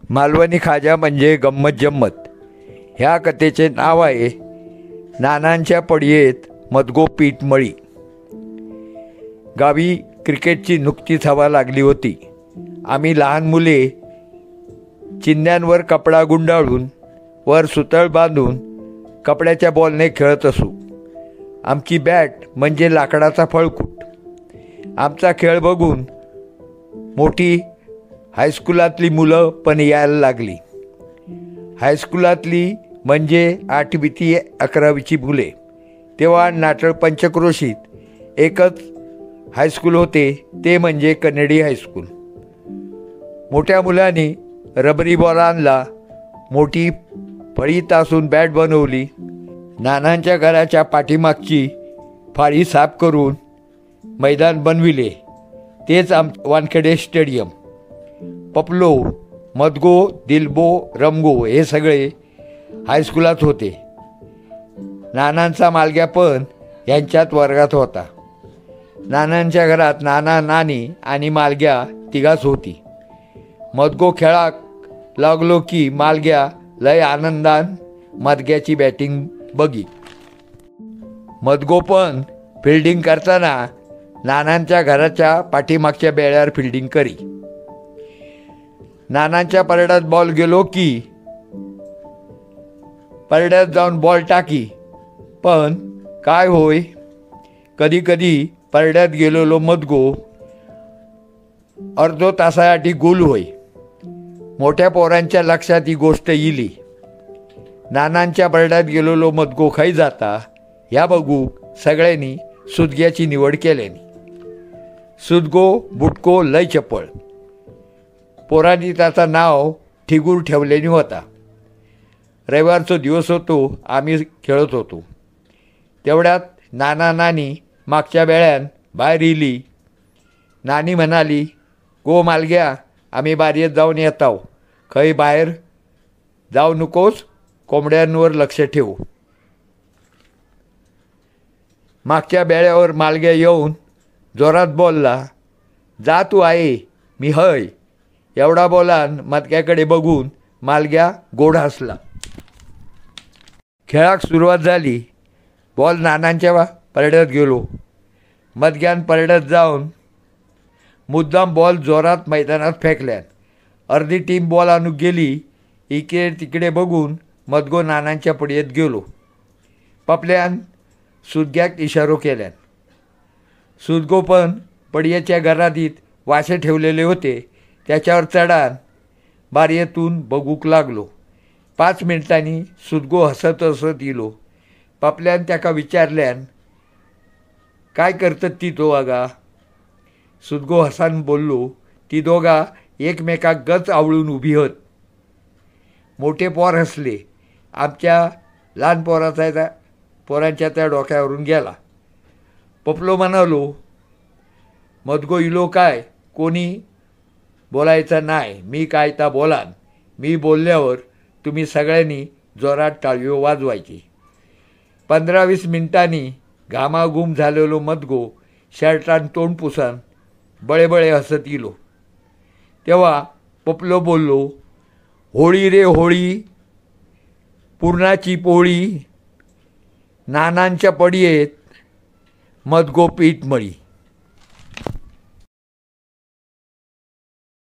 मालवणी खाजा म्हणजे गंमत जम्मत. ह्या कथेचे नाव आहे नानांच्या पडयेत मदगो पीठ मळी. गावी क्रिकेटची नुकतीच हवा लागली होती. आम्ही लहान मुले चिंध्यांवर कपडा गुंडाळून वर सुतळ बांधून कपड्याच्या बॉलने खेळत असू. आमची बॅट म्हणजे लाकडाचा फळकूट. आमचा खेळ बघून मोठी हायस्कूलातली मुलं पण यायला लागली. हायस्कूलातली म्हणजे 8वी ते 11वीची मुले. तेव्हा नाटळ पंचक्रोशीत एकच हायस्कूल होते, ते म्हणजे कन्नडी हायस्कूल. मोठ्या मुलांनी रबरी बॉल आणला, मोठी फळी तासून बॅट बनवली. नानांच्या घराच्या पाठीमागची फाळी साफ करून मैदान बनविले. तेच वानखेडे स्टेडियम. पपलो, मदगो, दिलबो, रमगो हे सगळे हायस्कूलात होते. नानांचा मालग्या पण यांच्यात वर्गात होता. नानांच्या घरात नाना, नानी आणि मालग्या तिघाच होती. मदगो खेळाक लागलो की मालग्या लय आनंदान मदग्याची बॅटिंग बघी. मदगो पण फिल्डिंग करताना नानांच्या घराच्या पाठीमागच्या बेड्यावर फिल्डिंग करी. नानांच्या परड्यात बॉल गेलो की परड्यात जाऊन बॉल टाकी. पण काय होय, कधी कधी परड्यात गेलेलो मदगो अर्धो तासासाठी गुल होय. मोठ्या पोरांच्या लक्षात ही गोष्ट इली. नानांच्या परड्यात गेलेलो मदगो खाई जाता ह्या बघू सगळ्यांनी सुदग्याची निवड केल्यानी. सुदगो बुटको लय चपळ. पोरांनी त्याचं नाव ठिगूर ठेवल्याने होता. रविवारचा दिवस होतो, आम्ही खेळत होतो. तेवढ्यात नाना नानी मागच्या बेळ्यान बाहेर इली. नानी म्हणाली, गो मालग्या, आम्ही बारीत जाऊन येताव. खंय बाहेर जाऊ नकोस, कोंबड्यांवर लक्ष ठेवू. मागच्या बेळ्यावर मालग्या येऊन जोरात बोलला, जा तू आहे, मी हय. एवढा बोलान मदग्याकडे बघून मालग्या गोड हसला. खेळाक सुरुवात झाली. बॉल नानांच्या परड्यात गेलो. मदग्यान परड्यात जाऊन मुद्दाम बॉल जोरात मैदानात फेकल्यान. अर्धी टीम बॉल आणून गेली. इकडे तिकडे बघून मदगो नानांच्या पडयेत गेलो. पपल्यान सुदग्याक इशारो केल्यान. सुदगो पण पडयेच्या घरातीत वाशे ठेवलेले होते त्याच्यावर चढान बारयेतून बघूक लागलो. 5 मिनिटांनी सुदगो हसत हसत इलो. पपल्यान त्याका विचारल्यान, काय करतात ती दोघा? सुदगो हसान बोललो, ती दोघा एकमेकाक गच आवळून उभी होत. मोठे पोर हसले. आमच्या लहान पोरांच्या त्या डोक्यावरून गेला. पपलो म्हणालो, मदगो इलो काय, कोणी बोलायचं नाही. मी काय ता बोलान. मी बोलल्यावर तुम्ही सगळ्यांनी जोरात टाळ्यो वाजवायची. 15-20 मिनिटांनी घामाघूम झालेलो मदगो शर्टान तोंड पुसान बळेबळे हसत इलो. तेव्हा पपलो बोललो, होळी रे होळी, पुरणाची पोळी, नानांच्या पडयेत मदगो पीठ मळी.